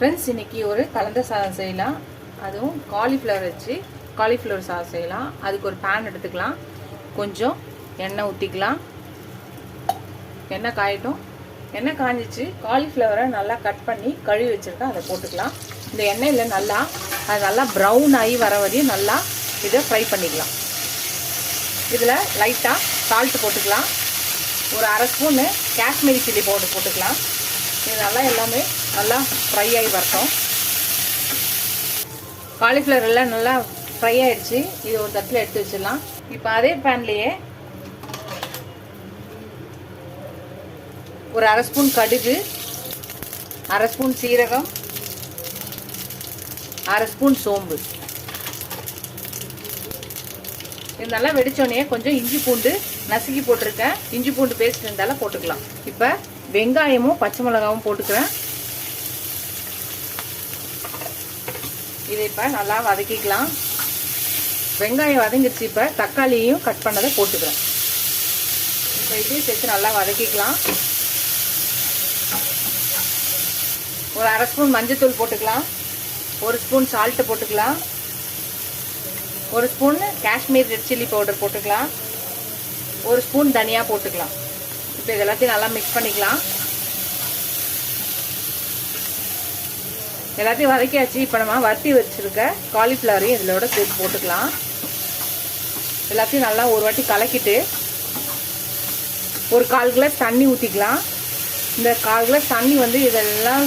Friends, இன்றைக்கி ஒரு கலந்த சாதம் செய்யலாம். அதுவும் காலிஃப்ளவர் வச்சு காலிஃப்ளவர் சாதம் செய்யலாம். அதுக்கு ஒரு பேன் எடுத்துக்கலாம். கொஞ்சம் எண்ணெய் ஊற்றிக்கலாம். எண்ணெய் காயட்டும். எண்ணெய் காஞ்சிச்சு. காலிஃப்ளவரை நல்லா கட் பண்ணி கழுவி வச்சுருக்கேன், அதை போட்டுக்கலாம். இந்த எண்ணெயில் அது நல்லா ப்ரௌன் ஆகி வர வரையும் நல்லா இதை ஃப்ரை பண்ணிக்கலாம். இதில் லைட்டாக சால்ட்டு போட்டுக்கலாம். ஒரு அரை ஸ்பூனு காஷ்மீரி சில்லி பவுடர் போட்டுக்கலாம். இது நல்லா எல்லாமே நல்லா ஃப்ரை ஆகி வரட்டும். காலிஃப்ளவர் எல்லாம் நல்லா ஃப்ரை ஆகிடுச்சு. இது ஒரு தட்டில் எடுத்து வச்சிடலாம். இப்போ அதே பேன்லேயே ஒரு அரை ஸ்பூன் கடுகு, அரை ஸ்பூன் சீரகம், அரை ஸ்பூன் சோம்பு. இது நல்லா வெடிச்சோடனே கொஞ்சம் இஞ்சி பூண்டு நசுக்கி போட்டிருக்கேன். இஞ்சி பூண்டு பேஸ்ட் இருந்தாலும் போட்டுக்கலாம். இப்போ வெங்காயமும் பச்சை மிளகாவும் போட்டுக்கிறேன். இதை இப்போ நல்லா வதக்கிக்கலாம். வெங்காயம் வதங்கிடுச்சு. இப்போ தக்காளியையும் கட் பண்ணதை போட்டுக்கிறேன். இப்போ இதையும் சேர்த்து நல்லா வதக்கிக்கலாம். ஒரு அரை ஸ்பூன் மஞ்சத்தூள் போட்டுக்கலாம். ஒரு ஸ்பூன் சால்ட்டு போட்டுக்கலாம். ஒரு spoon Kashmir red chilli powder போட்டுக்கலாம். ஒரு ஸ்பூன் தனியா போட்டுக்கலாம். இப்போ இது எல்லாத்தையும் நல்லா மிக்ஸ் பண்ணிக்கலாம். எல்லாத்தையும் வதக்கியாச்சு. இப்போ நம்ம வறுத்தி வச்சுருக்க காலிஃப்ளவரையும் இதோட சேர்த்து போட்டுக்கலாம். எல்லாத்தையும் நல்லா ஒரு வாட்டி கலக்கிட்டு ஒரு 1/4 கிளாஸ் தண்ணி ஊற்றிக்கலாம். இந்த 1/4 கிளாஸ் தண்ணி இதெல்லாம்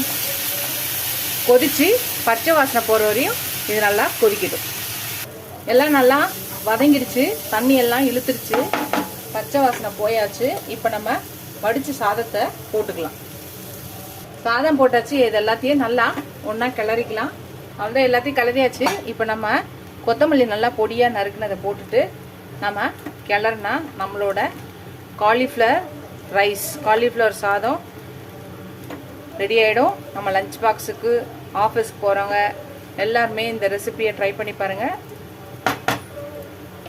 கொதித்து பச்சை வாசனை போகிற வரையும் இது நல்லா கொதிக்கட்டும். எல்லாம் நல்லா வதங்கிடுச்சு. தண்ணி எல்லாம் இழுத்துருச்சு. பச்சை வாசனை போயாச்சு. இப்போ நம்ம வடித்து சாதத்தை போட்டுக்கலாம். சாதம் போட்டாச்சு. இது எல்லாத்தையும் நல்லா ஒன்றா கிளறிக்கலாம். அவ்வளோதான், எல்லாத்தையும் கிளறியாச்சு. இப்போ நம்ம கொத்தமல்லி நல்லா பொடியாக நறுக்குனதை போட்டுட்டு நம்ம கிளறினா நம்மளோட காலிஃப்ளவர் ரைஸ், காலிஃப்ளவர் சாதம் ரெடி ஆகிடும். நம்ம லஞ்ச் பாக்ஸுக்கு, ஆஃபீஸ்க்கு போகிறவங்க எல்லாருமே இந்த ரெசிபியை ட்ரை பண்ணி பாருங்கள்.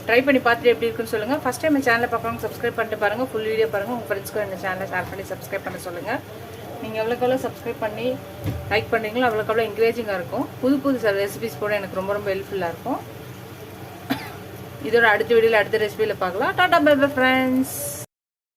ட்ரை பண்ணி பார்த்துட்டு எப்படி இருக்குன்னு சொல்லுங்கள். ஃபஸ்ட் டைம் சேனலை பார்க்குறவங்க சப்ஸ்கிரைப் பண்ணிட்டு பாருங்கள். ஃபுல் வீடியோ பாருங்கள். உங்கள் ஃப்ரெண்ட்ஸ்க்கு இந்த சேனலை ஷேர் பண்ணி சப்ஸ்கிரைப் பண்ண சொல்லுங்கள். நீங்கள் எவ்வளோக்கு சப்ஸ்கிரைப் பண்ணி லைக் பண்ணுறீங்களோ அவ்வளோக்கு என்கரேஜிங்காக இருக்கும். புது புது ரெசிபிஸ் கூட எனக்கு ரொம்ப ரொம்ப ஹெல்ப்ஃபுல்லாக இருக்கும். இதோட அடுத்த வீடியோவில் அடுத்த ரெசிபியில் பார்க்கலாம். Tata bye bye friends.